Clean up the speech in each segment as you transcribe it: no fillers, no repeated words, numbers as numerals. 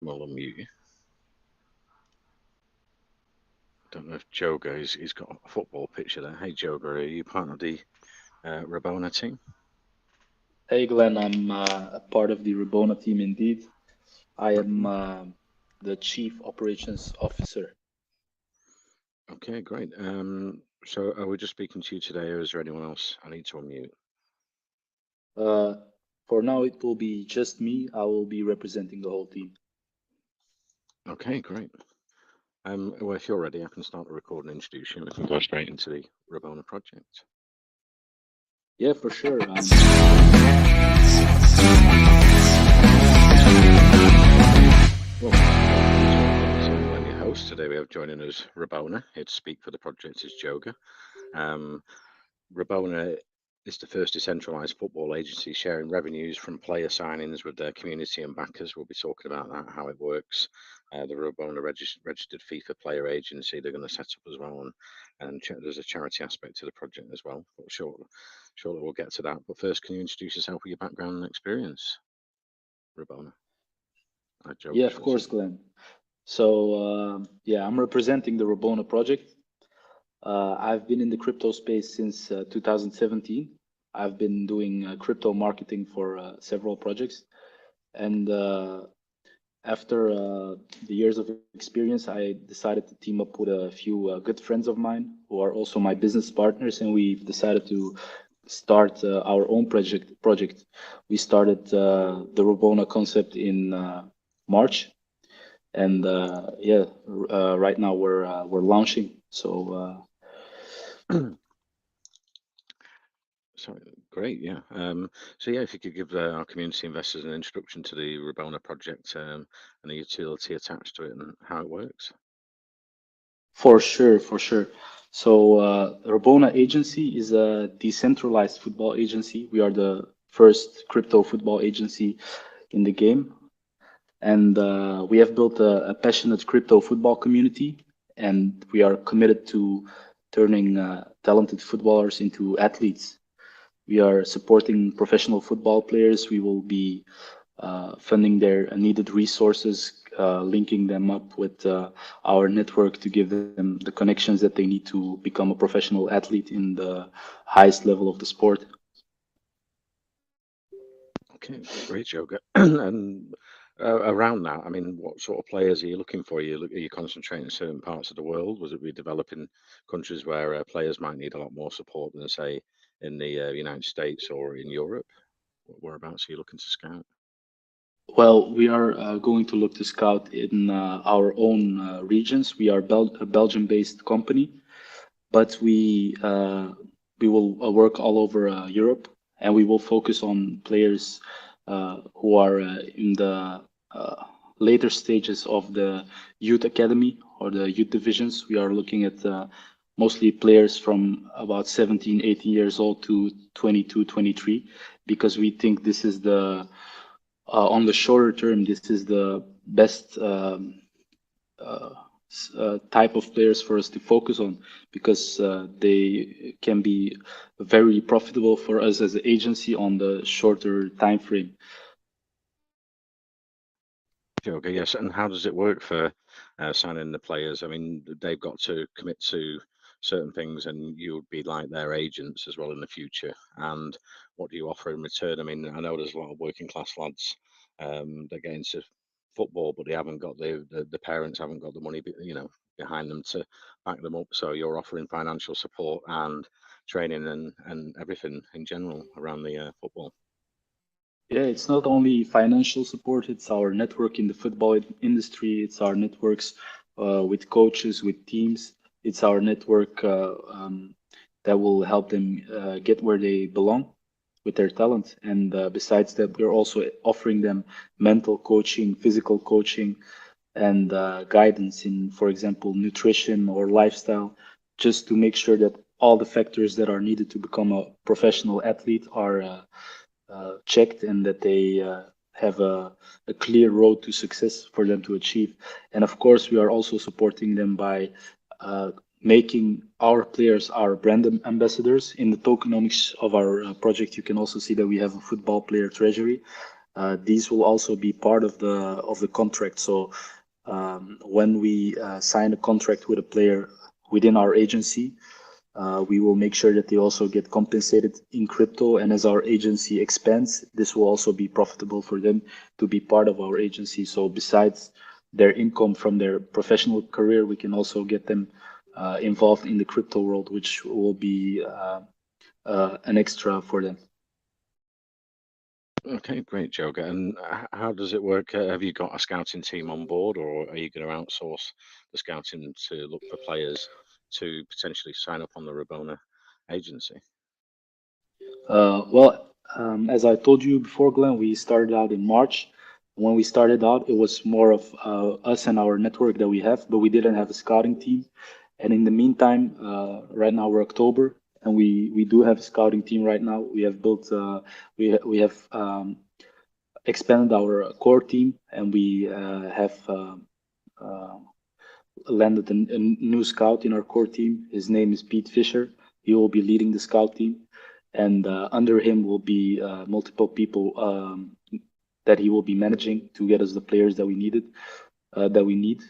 We'll unmute you. Don't know if Joga, he's got a football picture there. Hey Joga, are you part of the Rabona team? Hey Glenn, I'm a part of the Rabona team indeed. I am Okay, the Chief Operations Officer. okay, great. So are we just speaking to you today, or is there anyone else I need to unmute? Uh, for now, it will be just me. I will be representing the whole team. Okay, great. Well, if you're ready, I can start the recording and introduce you. We can go straight into the Rabona project. Yeah, for sure. I'm ready. Well, I'm your host. Today we have joining us Rabona. Here to speak for the project is Joga. Um, Rabona is the first decentralized football agency sharing revenues from player signings with their community and backers. We'll be talking about that, how it works. The Rabona registered FIFA player agency they're going to set up as well, and there's a charity aspect to the project as well. But shortly we'll get to that. But first, can you introduce yourself with your background and experience, Rabona? Yeah, Joga, of should I say? course, Glenn. So I'm representing the Rabona project. I've been in the crypto space since 2017. I've been doing crypto marketing for several projects, and after the years of experience, I decided to team up with a few good friends of mine who are also my business partners, and we decided to start our own project. We started the Robona concept in March, and right now we're launching. Sorry, great, yeah. So yeah, if you could give our community investors an introduction to the Rabona project and the utility attached to it and how it works. For sure, for sure. So Rabona Agency is a decentralized football agency. We are the first crypto football agency in the game, and we have built a passionate crypto football community, and we are committed to turning talented footballers into athletes. We are supporting professional football players. We will be funding their needed resources, linking them up with our network to give them the connections that they need to become a professional athlete in the highest level of the sport. Okay, great, Yoga. And around that, I mean, what sort of players are you looking for? Are you concentrating in certain parts of the world? Was it be developing countries where players might need a lot more support than, say, in the United States or in Europe? Whereabouts are you looking to scout? Well, we are going to look to scout in our own regions. We are a Belgium-based company, but we will work all over Europe, and we will focus on players who are in the uh, later stages of the youth academy or the youth divisions. We are looking at mostly players from about 17, 18 years old to 22, 23, because we think this is the on the shorter term, this is the best uh, type of players for us to focus on because they can be very profitable for us as an agency on the shorter time frame. Okay, yes. And how does it work for signing the players? I mean, they've got to commit to certain things, and you would be like their agents as well in the future. And what do you offer in return? I mean, I know there's a lot of working class lads that get into football, but they haven't got the parents haven't got the money, behind them to back them up. So you're offering financial support and training and everything in general around the football. Yeah, it's not only financial support, it's our network in the football industry, it's our networks with coaches, with teams, it's our network that will help them get where they belong with their talent. And besides that, we're also offering them mental coaching, physical coaching, and guidance in, for example, nutrition or lifestyle, just to make sure that all the factors that are needed to become a professional athlete are checked and that they have a clear road to success for them to achieve. And of course, we are also supporting them by uh, making our players our brand ambassadors. In the tokenomics of our project, you can also see that we have a football player treasury. these will also be part of the contract. So when we sign a contract with a player within our agency, we will make sure that they also get compensated in crypto. And as our agency expands, this will also be profitable for them to be part of our agency. So besides their income from their professional career, we can also get them involved in the crypto world, which will be an extra for them. Okay, great, Joga. And how does it work? Have you got a scouting team on board, or are you going to outsource the scouting to look for players to potentially sign up on the Rabona agency? As I told you before, Glenn, we started out in March. When we started out, it was more of us and our network that we have, but we didn't have a scouting team. And in the meantime, right now we're October, and we do have a scouting team right now. We have built, we have expanded our core team, and we have uh, landed a new scout in our core team. His name is Pete Fisher. He will be leading the scout team, and under him will be multiple people that he will be managing to get us the players that we needed, that we need.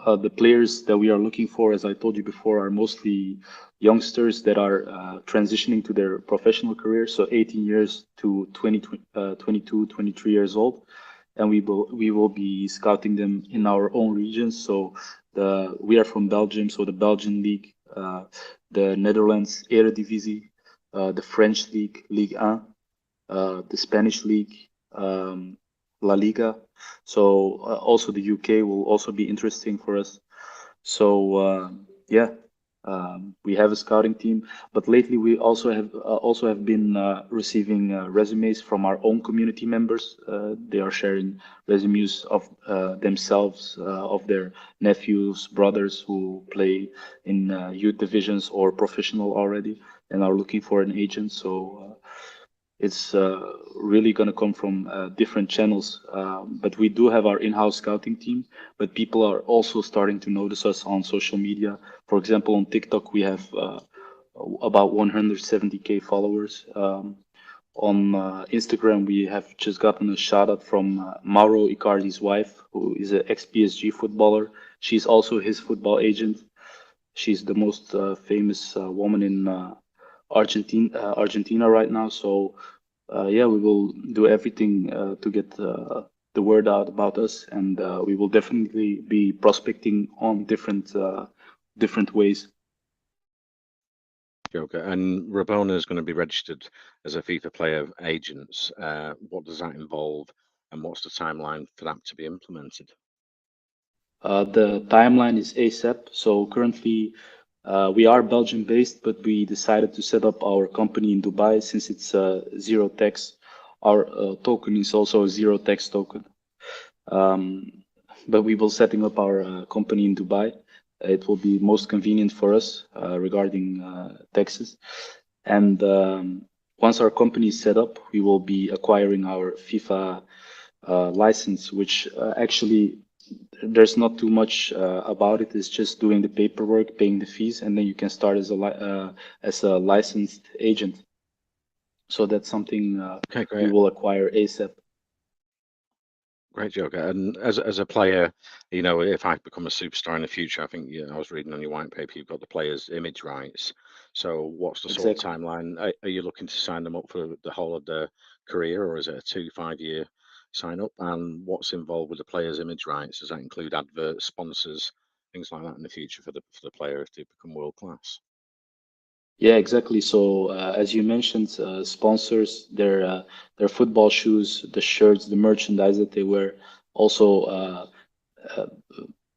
The players that we are looking for, as I told you before, are mostly youngsters that are transitioning to their professional career, so 18 years to 22, 23 years old. And we will be scouting them in our own regions. So we are from Belgium, so the Belgian league, the Netherlands Eredivisie, the French league, Ligue 1, the Spanish league, La Liga. So also the UK will also be interesting for us. So yeah, we have a scouting team, but lately we also have been receiving resumes from our own community members. They are sharing resumes of themselves, of their nephews, brothers who play in youth divisions or professional already, and are looking for an agent. So it's really going to come from different channels. But we do have our in-house scouting team, but people are also starting to notice us on social media. For example, on TikTok, we have about 170K followers. On Instagram, we have just gotten a shout out from Mauro Icardi's wife, who is an ex-PSG footballer. She's also his football agent. She's the most famous woman in Argentina right now. So yeah, we will do everything to get the word out about us, and we will definitely be prospecting on different ways. Joga. And Rabona is going to be registered as a FIFA player agents. What does that involve, and what's the timeline for that to be implemented? The timeline is ASAP. So currently, we are Belgium based, but we decided to set up our company in Dubai since it's zero tax. Our token is also a zero tax token. Um, but we will setting up our company in Dubai. It will be most convenient for us regarding taxes. And once our company is set up, we will be acquiring our FIFA license, which actually there's not too much about it. It's just doing the paperwork, paying the fees, and then you can start as a licensed agent. So that's something Okay, we great. will acquire ASAP. Great, Joga. And as a player, if I become a superstar in the future, I think I was reading on your white paper, you've got the players' image rights. So what's the sort of Exactly. timeline? Are you looking to sign them up for the whole of their career, or is it a 5 year sign up? And what's involved with the players' image rights? Does that include adverts, sponsors, things like that in the future for the player if they become world class? Yeah, exactly. So as you mentioned, sponsors, their football shoes, the shirts, the merchandise that they wear, also uh,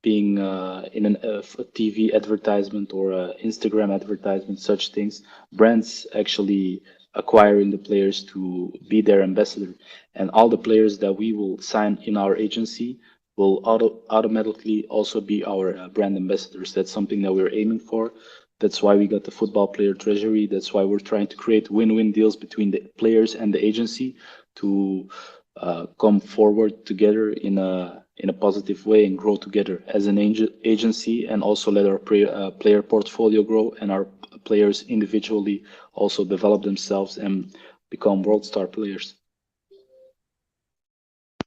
being in a TV advertisement or a Instagram advertisement, such things, brands actually acquiring the players to be their ambassador, and all the players that we will sign in our agency will automatically also be our brand ambassadors. That's something that we're aiming for. That's why we got the football player treasury. That's why we're trying to create win-win deals between the players and the agency to come forward together in a positive way and grow together as an agency, and also let our player portfolio grow and our players individually also develop themselves and become world star players.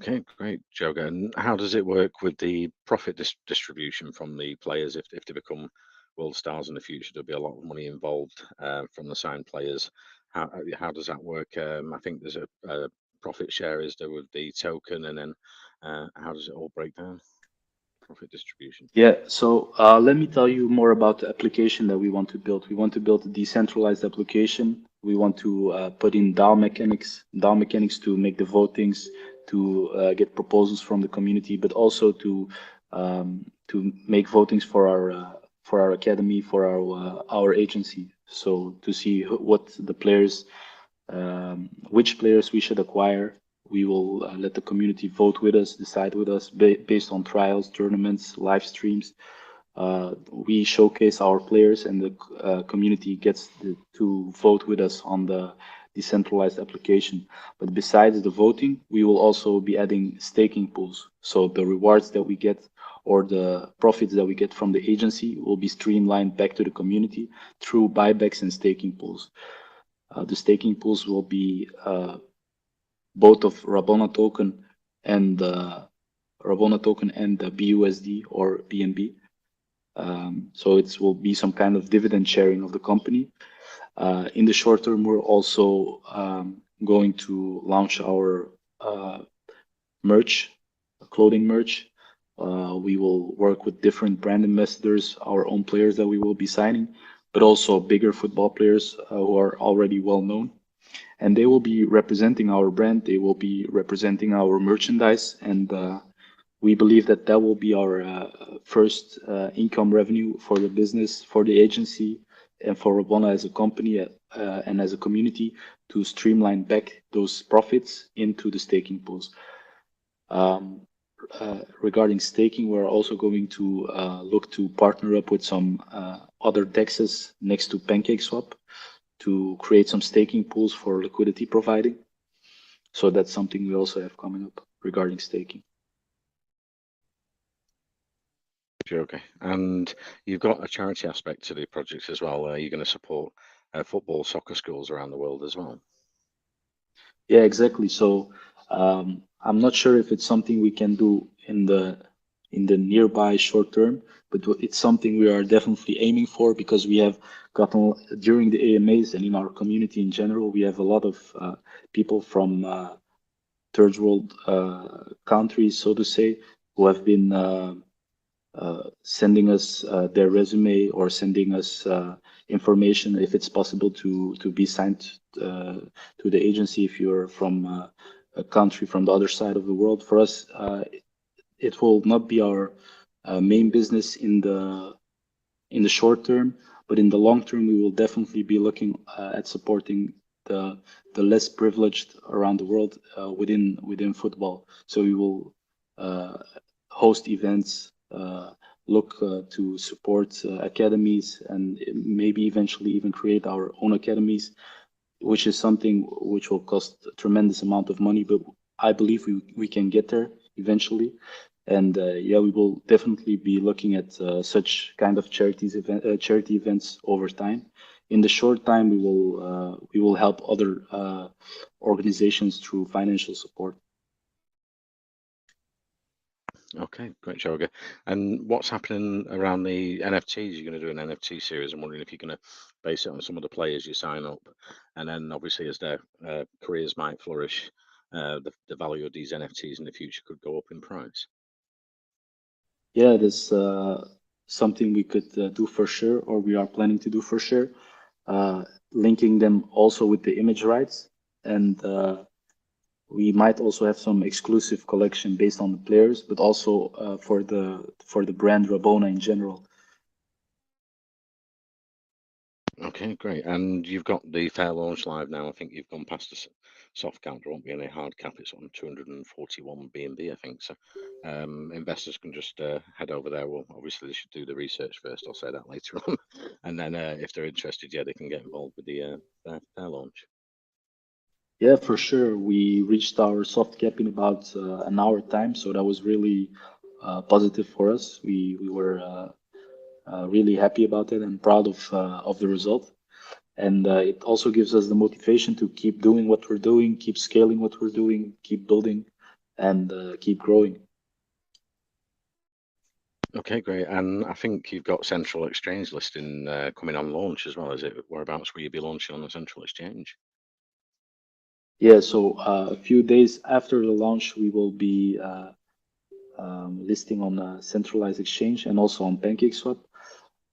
Okay, great, Joga. And how does it work with the profit distribution from the players if they become world stars in the future? There'll be a lot of money involved from the signed players. How does that work? I think there's a profit share is there with the token, and then how does it all break down? Profit distribution. Yeah, so let me tell you more about the application that we want to build. We want to build a decentralized application. We want to put in DAO mechanics to make the votings, to get proposals from the community, but also to make votings for our academy, for our agency. So to see what the players, which players we should acquire. We will let the community vote with us, decide with us based on trials, tournaments, live streams. We showcase our players, and the community gets to vote with us on the decentralized application. But besides the voting, we will also be adding staking pools. So the rewards that we get or the profits that we get from the agency will be streamlined back to the community through buybacks and staking pools. The staking pools will be both of Rabona token and the BUSD or BNB. So it will be some kind of dividend sharing of the company. In the short term, we're also going to launch our merch, clothing merch. We will work with different brand ambassadors, our own players that we will be signing, but also bigger football players who are already well known. And they will be representing our brand. They will be representing our merchandise, and we believe that that will be our first income revenue for the business, for the agency, and for Rabona as a company and as a community to streamline back those profits into the staking pools. Regarding staking, we're also going to look to partner up with some other dexes next to PancakeSwap to create some staking pools for liquidity providing. So that's something we also have coming up regarding staking. Okay, and you've got a charity aspect to the project as well. You're going to support football, soccer schools around the world as well. Yeah, exactly. So I'm not sure if it's something we can do in the nearby short term, but it's something we are definitely aiming for because we have gotten during the AMAs and in our community in general, we have a lot of people from third world countries, so to say, who have been sending us their resume or sending us information if it's possible to be signed to the agency if you're from a country from the other side of the world. For us, it will not be our main business in the short term, but in the long term, we will definitely be looking at supporting the less privileged around the world within football. So we will host events, look to support academies, and maybe eventually even create our own academies, which is something which will cost a tremendous amount of money, but I believe we can get there eventually. And yeah, we will definitely be looking at such kind of charity events over time. In the short time, we will help other organizations through financial support. Okay, great, Joga. And what's happening around the NFTs? You're going to do an NFT series. I'm wondering if you're going to base it on some of the players you sign up, and then obviously as their careers might flourish, the value of these NFTs in the future could go up in price. Yeah, that's something we could do for sure, or we are planning to do for sure. Linking them also with the image rights, and we might also have some exclusive collection based on the players, but also for the brand Rabona in general. Okay, great. And you've got the fair launch live now. I think you've gone past the soft cap. There won't be any hard cap. It's on 241 BNB, I think. So investors can just head over there. Well, obviously they should do the research first. I'll say that later on. And then if they're interested, yeah, they can get involved with the fair launch. Yeah, for sure. We reached our soft cap in about an hour time, so that was really positive for us. We were really happy about it and proud of the result. And it also gives us the motivation to keep doing what we're doing, keep scaling what we're doing, keep building. and keep growing. Okay, great. And I think you've got central exchange listing coming on launch as well, is it? Whereabouts will you be launching on the central exchange? Yeah, so a few days after the launch, we will be listing on a centralized exchange and also on PancakeSwap.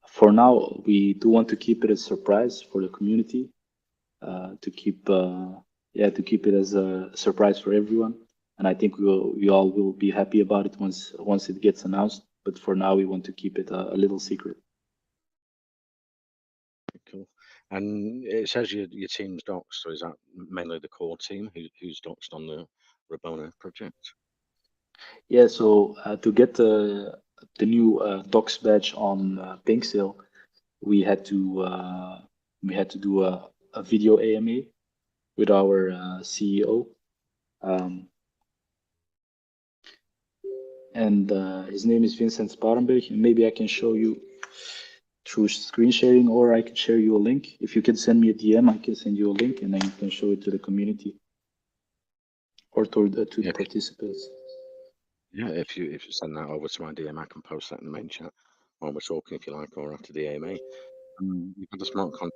For now, we do want to keep it a surprise for the community, to keep to keep it as a surprise for everyone. And I think we all will be happy about it once it gets announced. But for now, we want to keep it a little secret. Cool. And it says your team's doxed, so is that mainly the core team who's doxed on the Rabona project? Yeah, so to get the new Docs badge on Pink we had to do a video AMA with our CEO, um, and his name is Vincent Sparenberg. And maybe I can show you through screen sharing, or I can share you a link. If you can send me a DM, I can send you a link, and then you can show it to the community or to the Yeah, participants. yeah. If you send that over to my DM, I can post that in the main chat while we're talking, if you like, or after the AMA. You've had a smart contract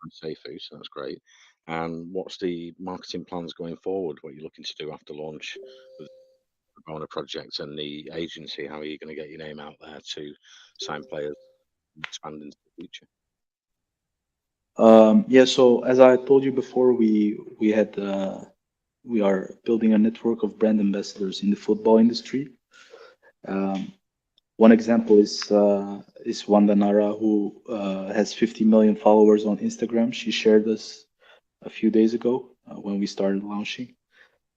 on Seifu, so that's great. And what's the marketing plans going forward? What are you looking to do after launch with the Rabona project and the agency? How are you going to get your name out there to sign players and expand into the future? Yeah, so as I told you before, we are building a network of brand ambassadors in the football industry. Um, One example is Wanda Nara, who has 50 million followers on Instagram. She shared this a few days ago when we started launching,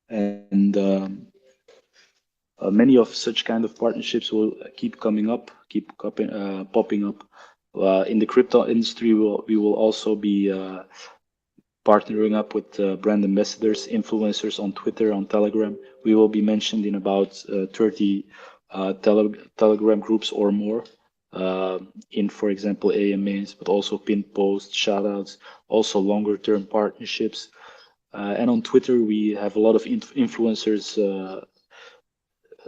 and many of such kind of partnerships will keep coming up, popping up. In the crypto industry, we will also be partnering up with brand ambassadors, influencers on Twitter, on Telegram. We will be mentioned in about 30 Telegram groups or more. In, for example, AMAs, but also pinned posts, shoutouts, also longer term partnerships. And on Twitter, we have a lot of influencers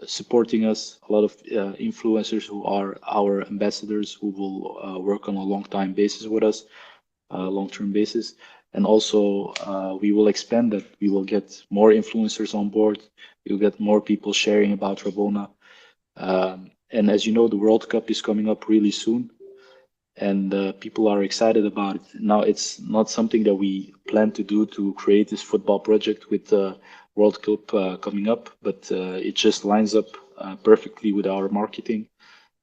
supporting us, a lot of influencers who are our ambassadors who will work on a long time basis with us, long-term basis. And also, we will expand that. We will get more influencers on board. We'll get more people sharing about Rabona. And as you know, the World Cup is coming up really soon, and people are excited about it. Now, it's not something that we plan to do to create this football project with the World Cup coming up, but it just lines up perfectly with our marketing.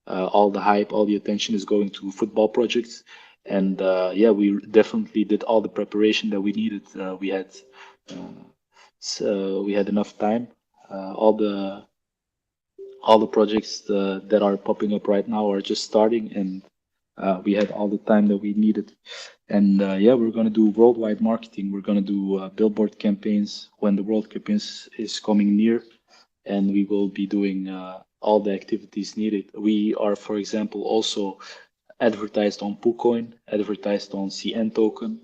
All the hype, all the attention is going to football projects, and yeah, we definitely did all the preparation that we needed. Uh, we had enough time. All the projects that are popping up right now are just starting, and we had all the time that we needed. And yeah, we're going to do worldwide marketing. We're going to do billboard campaigns when the World Cup is coming near, and we will be doing all the activities needed. We are, for example, also advertised on PooCoin, advertised on CN token.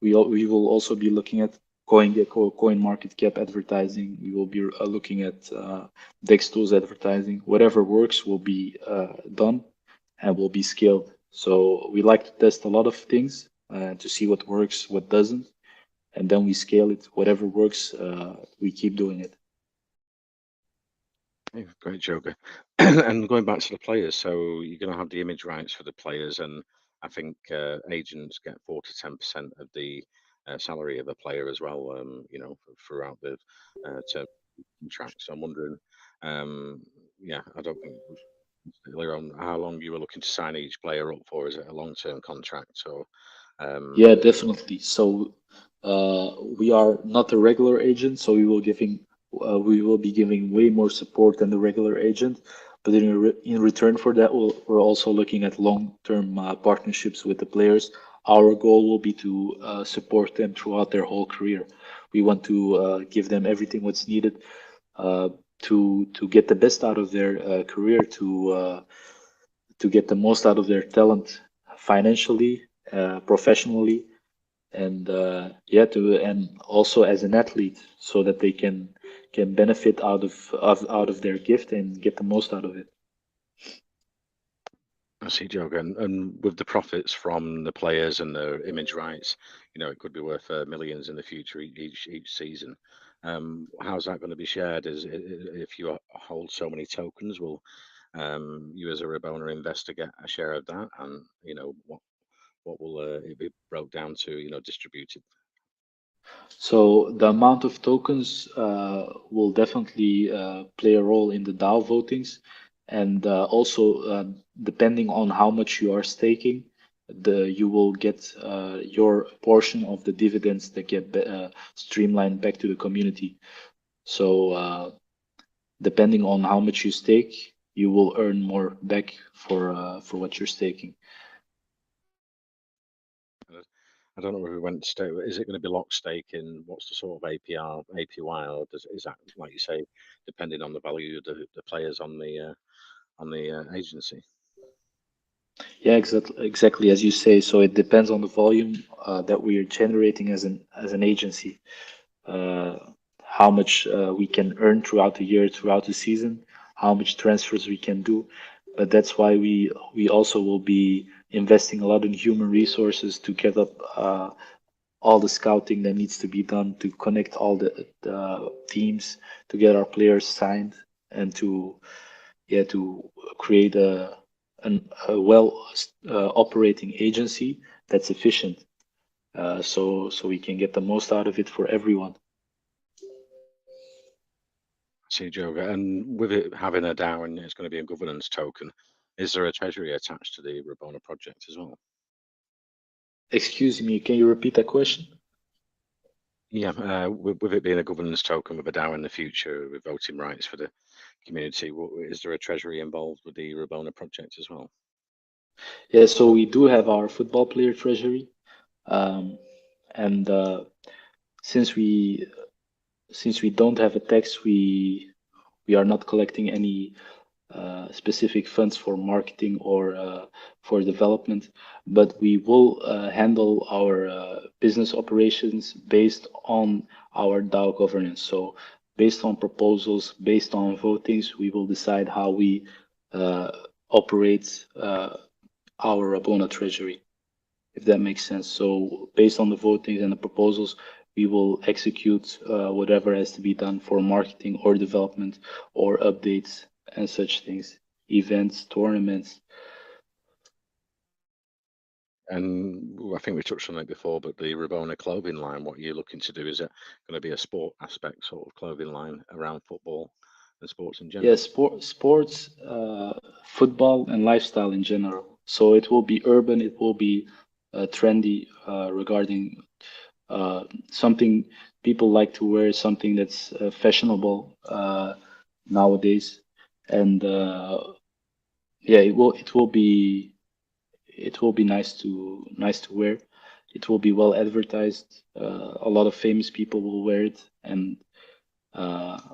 We will also be looking at CoinGecko, Coin Market Cap advertising. We will be looking at DEX tools advertising. Whatever works will be done and will be scaled. So we like to test a lot of things to see what works, what doesn't, and then we scale it. Whatever works, we keep doing it. Yeah, great, Joker. And going back to the players, so you're going to have the image rights for the players, and I think agents get 4 to 10% of the salary of a player as well. Throughout the term contract. So I'm wondering, um, yeah, I don't think earlier on how long you were looking to sign each player up for. Is it a long-term contract or Yeah, is it? definitely. So we are not a regular agent, so we will be giving way more support than the regular agent. But in return for that, we're also looking at long-term partnerships with the players. Our goal will be to support them throughout their whole career. We want to give them everything what's needed uh, to get the best out of their career, to get the most out of their talent financially, professionally, and yeah, to and also as an athlete, so that they can can benefit out of their gift and get the most out of it. I see, Joe. And with the profits from the players and the image rights, it could be worth millions in the future each season. How's that going to be shared? If you hold so many tokens, will you as a Rabona investor get a share of that? And what will it be broke down to? Distributed. So the amount of tokens will definitely play a role in the DAO votings, and also depending on how much you are staking, you will get your portion of the dividends that get streamlined back to the community. So depending on how much you stake, you will earn more back for what you're staking. I don't know if we went stake. Is it going to be lock staking? What's the sort of APY, or is that, like you say, depending on the value of the players on the agency? Yeah, exactly as you say. So it depends on the volume that we are generating as an agency, uh, how much we can earn throughout the year, throughout the season, how much transfers we can do. But that's why we also will be investing a lot in human resources to get up all the scouting that needs to be done to connect all the teams, to get our players signed, and to create a well operating agency that's efficient, so we can get the most out of it for everyone. See, Joe, and with it having a DAO and it's going to be a governance token, is there a treasury attached to the Rabona project as well? Excuse me, can you repeat that question? Yeah, with it being a governance token with a DAO in the future with voting rights for the community, is there a treasury involved with the Rabona project as well? Yeah, so we do have our football player treasury, um, and since we since we don't have a tax, we are not collecting any specific funds for marketing or for development, but we will handle our business operations based on our DAO governance. So, based on proposals, based on votings, we will decide how we uh, operate our Rabona treasury, if that makes sense. So, based on the votings and the proposals, we will execute whatever has to be done for marketing or development or updates and such things, events, tournaments. And I think we touched on it before, but the Rabona clothing line, what you're looking to do, is it going to be a sport aspect sort of clothing line around football and sports in Yeah, general? sports, football, and lifestyle in general. So it will be urban, it will be trendy regarding something people like to wear, something that's fashionable nowadays. And yeah, it will be nice to wear. It will be well advertised. A lot of famous people will wear it, and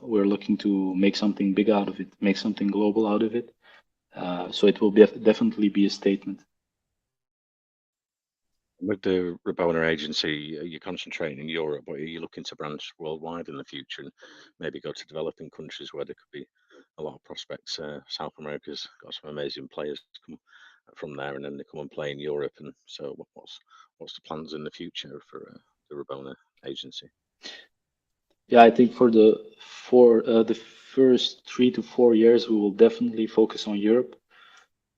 we're looking to make something big out of it, make something global out of it. So it will definitely be a statement. With the Rabona agency, you're concentrating in Europe, but are you looking to branch worldwide in the future and maybe go to developing countries where there could be a lot of prospects? South America's got some amazing players come from there, and then they come and play in Europe. And so, what's the plans in the future for the Rabona agency? Yeah, I think for the first 3 to 4 years, we will definitely focus on Europe.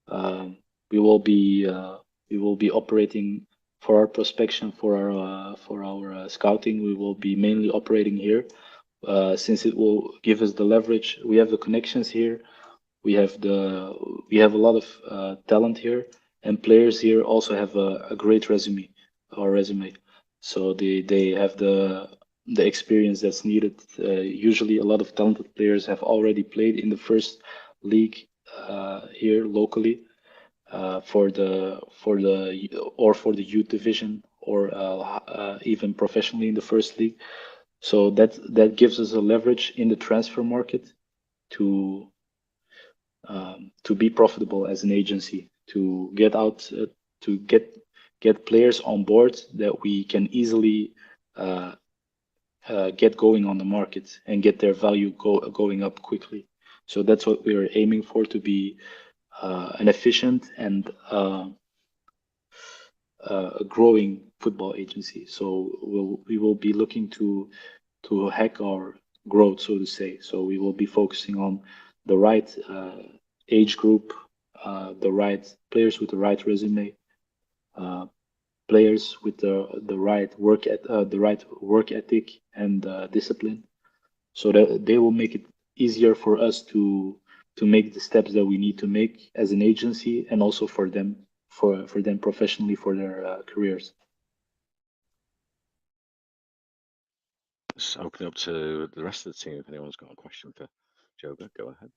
Um, we will be operating for our prospection, for our scouting. We will be mainly operating here, since it will give us the leverage. We have the connections here. We have a lot of talent here, and players here also have a great resume. So they have the experience that's needed. Usually, a lot of talented players have already played in the first league here locally, for the youth division, or even professionally in the first league. So that gives us a leverage in the transfer market to to be profitable as an agency, to get out, to get players on board that we can easily uh, get going on the market and get their value going up quickly. So that's what we are aiming for, to be an efficient and a growing football agency. So we will be looking to hack our growth, so to say. So we will be focusing on the right age group, the right players with the right resume, uh, players with the right work ethic and discipline, so that they will make it easier for us to make the steps that we need to make as an agency, and also for them professionally for their careers. Let's open up to the rest of the team if anyone's got a question for Joga. Go ahead.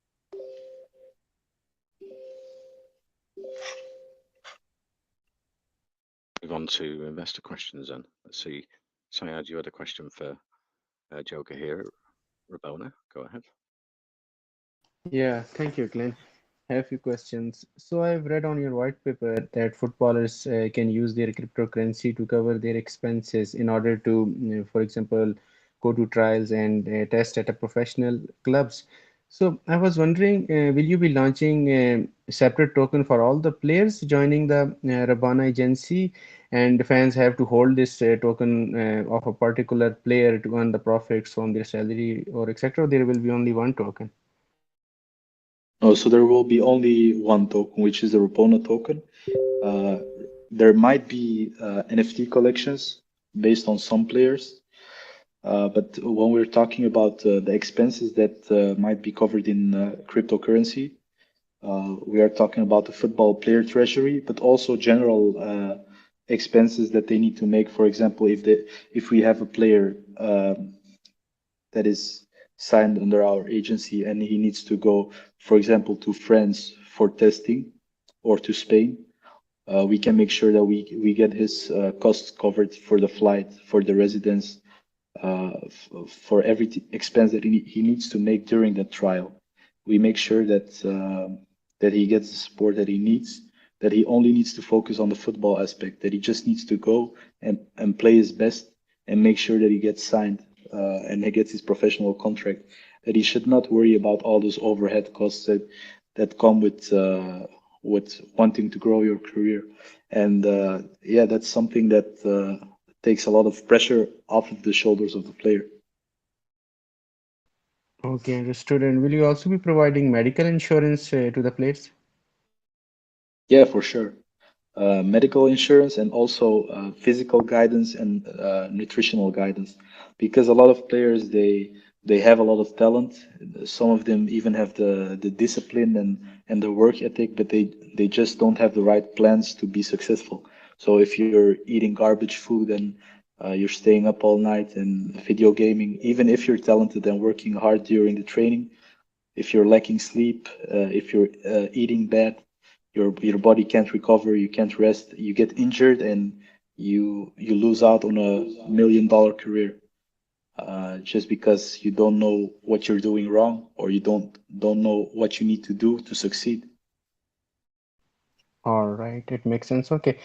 Move on to investor questions then. Let's see. Syed, you had a question for Joga here. Rabona, go ahead. Yeah, thank you, Glenn. I have a few questions. So I've read on your white paper that footballers can use their cryptocurrency to cover their expenses in order to, for example, go to trials and test at a professional clubs. So I was wondering, will you be launching a separate token for all the players joining the Rabona agency, and fans have to hold this token of a particular player to earn the profits from their salary or etc. There will be only one token. Oh, so there will be only one token, which is the Rabona token. Uh, there might be NFT collections based on some players, but when we're talking about the expenses that might be covered in cryptocurrency, we are talking about the football player treasury, but also general expenses that they need to make. For example, if we have a player that is signed under our agency and he needs to go, for example, to France for testing or to Spain, we can make sure that we get his costs covered for the flight, for the residence, for every expense that he needs to make during the trial. We make sure that he gets the support that he needs, that he only needs to focus on the football aspect, that he just needs to go and play his best and make sure that he gets signed and he gets his professional contract. That he should not worry about all those overhead costs that come with wanting to grow your career. And yeah, that's something that takes a lot of pressure off of the shoulders of the player. Okay, understood. And will you also be providing medical insurance to the players? Yeah, for sure. Medical insurance and also physical guidance and nutritional guidance, because a lot of players they have a lot of talent. Some of them even have the discipline and the work ethic, but they just don't have the right plans to be successful. So if you're eating garbage food and you're staying up all night and video gaming, even if you're talented and working hard during the training, if you're lacking sleep, if you're eating bad, your body can't recover, you can't rest, you get injured, and you lose out on $1 million career just because you don't know what you're doing wrong, or you don't know what you need to do to succeed. All right, it makes sense. Okay,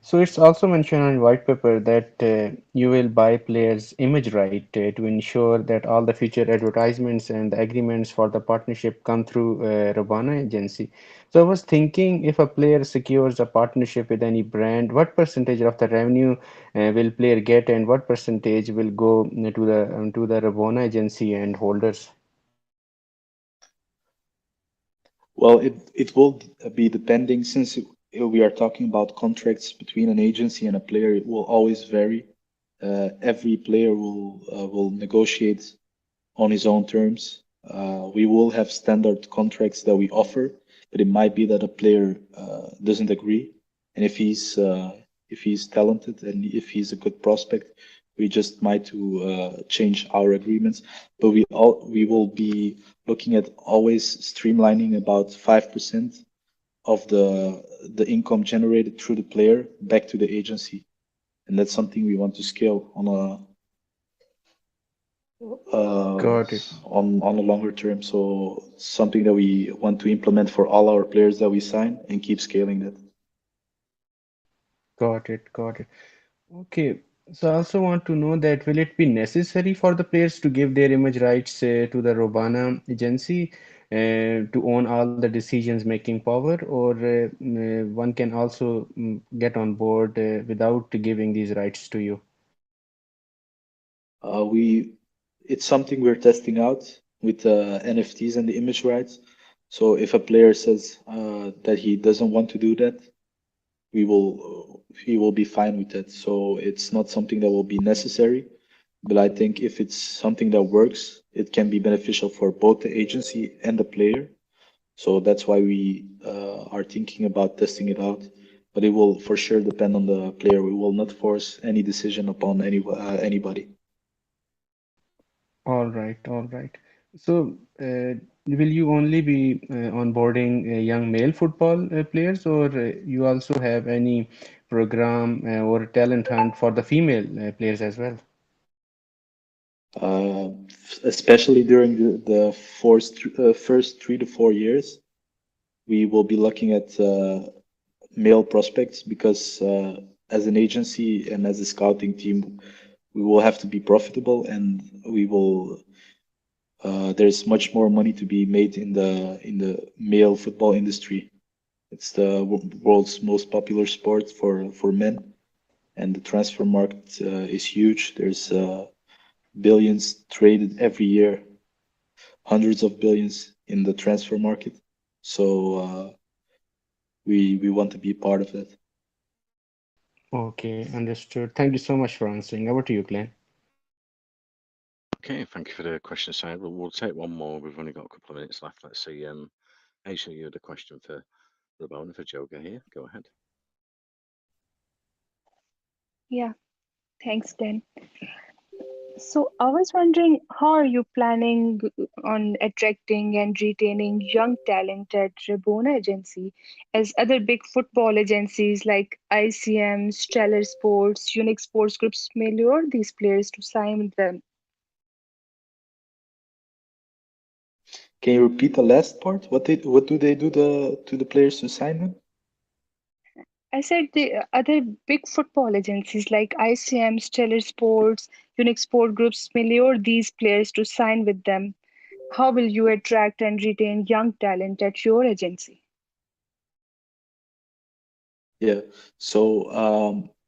so it's also mentioned on white paper that you will buy players' image right to ensure that all the future advertisements and the agreements for the partnership come through Rabana agency. So I was thinking, if a player secures a partnership with any brand, what percentage of the revenue will player get, and what percentage will go to the Rabona agency and holders? Well, it will be depending, since we are talking about contracts between an agency and a player. It will always vary. Every player will negotiate on his own terms. We will have standard contracts that we offer, but it might be that a player doesn't agree. And if he's talented and if he's a good prospect, we just might to change our agreements. But we will be looking at always streamlining about 5% of the income generated through the player back to the agency, and that's something we want to scale uh, Got it. on a longer term. So something that we want to implement for all our players that we sign and keep scaling that. Got it. Got it. Okay. So I also want to know that will it be necessary for the players to give their image rights to the Rabona agency to own all the decisions making power, or one can also get on board without giving these rights to you? We it's something we're testing out with NFTs and the image rights. So if a player says that he doesn't want to do that, we will he will be fine with that. So it's not something that will be necessary, but I think if it's something that works, it can be beneficial for both the agency and the player. So that's why we are thinking about testing it out. But it will for sure depend on the player. We will not force any decision upon anybody. All right, all right. So, will you only be onboarding young male football players, or you also have any program or talent hunt for the female players as well? uh, Especially during first 3 to 4 years, we will be looking at male prospects because as an agency and as a scouting team, we will have to be profitable and we will. There's much more money to be made in the male football industry. It's the world's most popular sport for men, and the transfer market is huge. There's billions traded every year, hundreds of billions in the transfer market. So we want to be part of that. Okay, understood. Thank you so much for answering. Over to you, Glenn. Okay, thank you for the question, Side. We'll take one more. We've only got a couple of minutes left. Let's see. Aisha, you had a question for Rabona for Joga here. Go ahead. Yeah, thanks, Dan. So I was wondering, how are you planning on attracting and retaining young talent at Rabona Agency, as other big football agencies like ICM, Stellar Sports, Unique Sports Groups may lure these players to sign with them? Can you repeat the last part? What do they do to the players to sign them? I said the other big football agencies like ICM, Stellar Sports, Unique Sport Groups may lure these players to sign with them. How will you attract and retain young talent at your agency? Yeah. So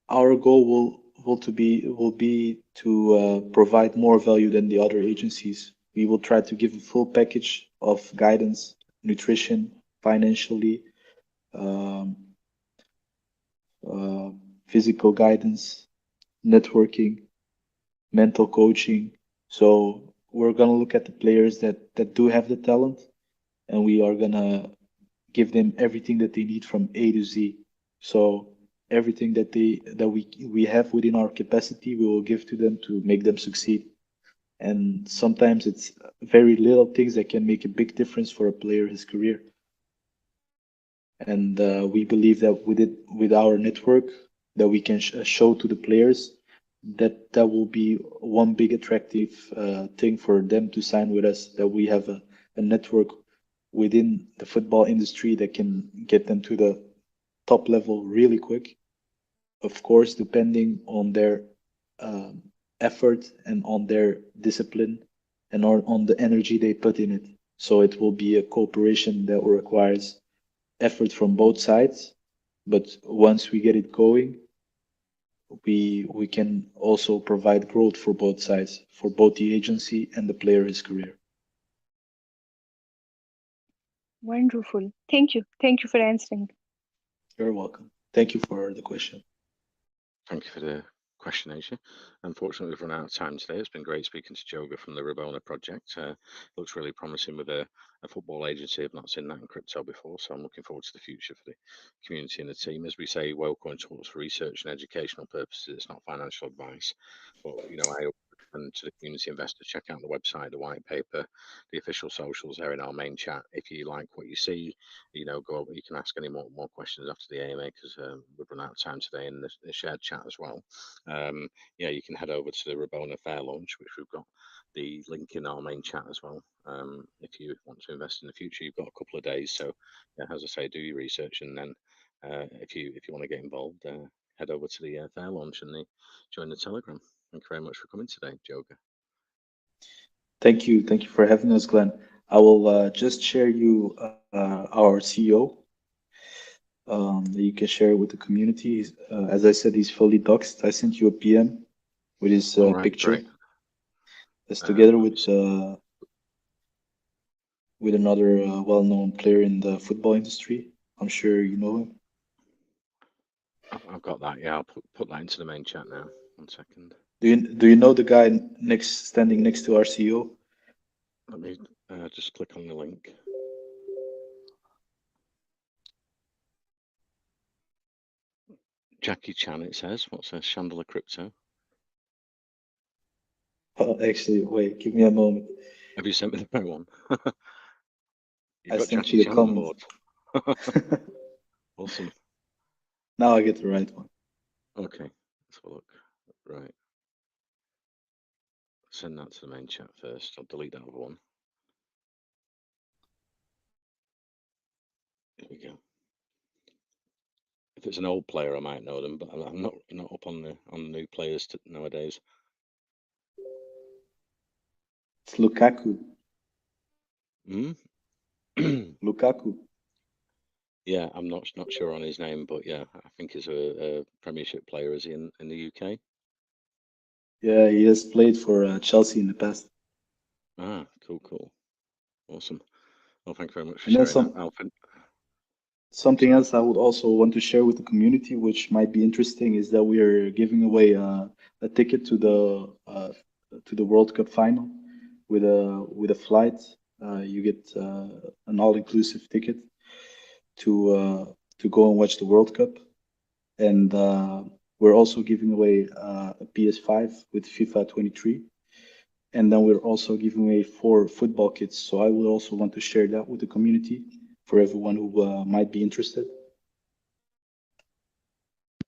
our goal will be to provide more value than the other agencies. We will try to give a full package of guidance, nutrition, financially, um, uh, physical guidance, networking, mental coaching. So we're gonna look at the players that do have the talent, and we are gonna give them everything that they need from A to Z. So everything that we have within our capacity, we will give to them to make them succeed. And sometimes it's very little things that can make a big difference for a player his career. And we believe that with our network, that we can show to the players that will be one big attractive thing for them to sign with us. That we have a network within the football industry that can get them to the top level really quick. Of course, depending on their um, effort and on their discipline and on the energy they put in it. So it will be a cooperation that requires effort from both sides. But once we get it going, we can also provide growth for both sides, for both the agency and the player his career. Wonderful. Thank you. Thank you for answering. You're welcome. Thank you for the question. Thank you for the question, Aisha. Unfortunately, we've run out of time today. It's been great speaking to Joga from the Rabona project. Looks really promising with a football agency. I've not seen that in crypto before, so I'm looking forward to the future for the community and the team. As we say, Wellcoin tools for research and educational purposes. It's not financial advice, but I recommend to the community investors check out the website, the white paper, the official socials there in our main chat. If you like what you see, go over. You can ask any more questions after the AMA because we've run out of time today in the shared chat as well. Yeah, you can head over to the Rabona Fair launch, which we've got the link in our main chat as well. If you want to invest in the future, you've got a couple of days. So, yeah, as I say, do your research, and then if you want to get involved, head over to the fair launch and join the Telegram. Thank you very much for coming today, Joga. Thank you for having us, Glenn. I will just share you our CEO. That you can share with the community. As I said, he's fully doxed. I sent you a PM with his All right, picture. great. It's together with another well-known player in the football industry. I'm sure you know him. I've got that. Yeah, I'll put that into the main chat now. 1 second. Do you know the guy standing next to our CEO? Let me just click on the link. Jackie Chan, it says. What's a Chandler Crypto? Oh, actually, wait, give me a moment. Have you sent me the right one? You've I got sent Jackie you the Chan on comment. board. Awesome. Now I get the right one. Okay, let's have a look. Right. Send that to the main chat first. I'll delete that other one. Here we go. If it's an old player, I might know them, but I'm not up on the new players nowadays. It's Lukaku. Hmm? Lukaku. Yeah, I'm not sure on his name, but yeah, I think he's a Premiership player. Is he in the UK? Yeah, he has played for Chelsea in the past. Ah, cool. Awesome. Well, thank you very much for And then sharing that. something Sorry. else I would also want to share with the community, which might be interesting, is that we are giving away a ticket to the World Cup final with a flight. You get an all-inclusive ticket to go and watch the World Cup, and we're also giving away a PS5 with FIFA 23. And then we're also giving away 4 football kits. So I would also want to share that with the community for everyone who might be interested.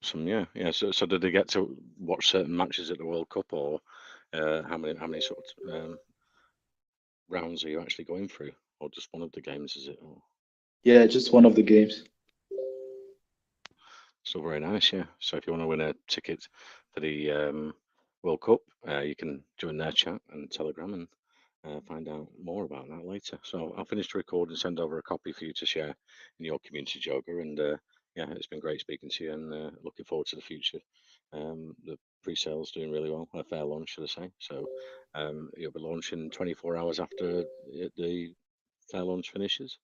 Awesome, yeah. So did they get to watch certain matches at the World Cup, or how many sort of rounds are you actually going through, or just one of the games? Is it? Or... Yeah, just one of the games. Still very nice, yeah. So if you want to win a ticket for the World Cup, you can join their chat and Telegram and find out more about that later. So I'll finish the record and send over a copy for you to share in your community, Joga. And yeah, it's been great speaking to you, and looking forward to the future. The pre-sale's doing really well, a fair launch, should I say. So you'll be launching 24 hours after the fair launch finishes.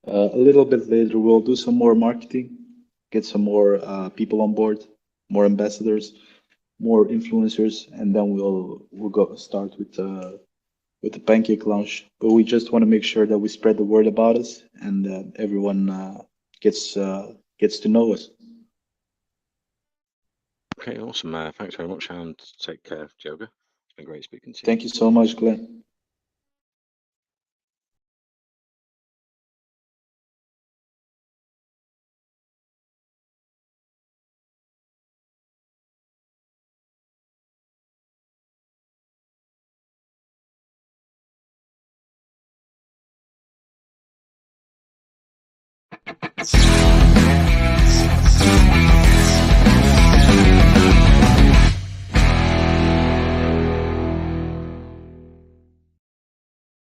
A little bit later, we'll do some more marketing, get some more people on board, more ambassadors, more influencers, and then we'll go start with the pancake launch. But we just want to make sure that we spread the word about us and that everyone gets to know us. Okay, awesome. Thanks very much, and take care, Joga. It's been great speaking to you. Thank you so much, Glenn.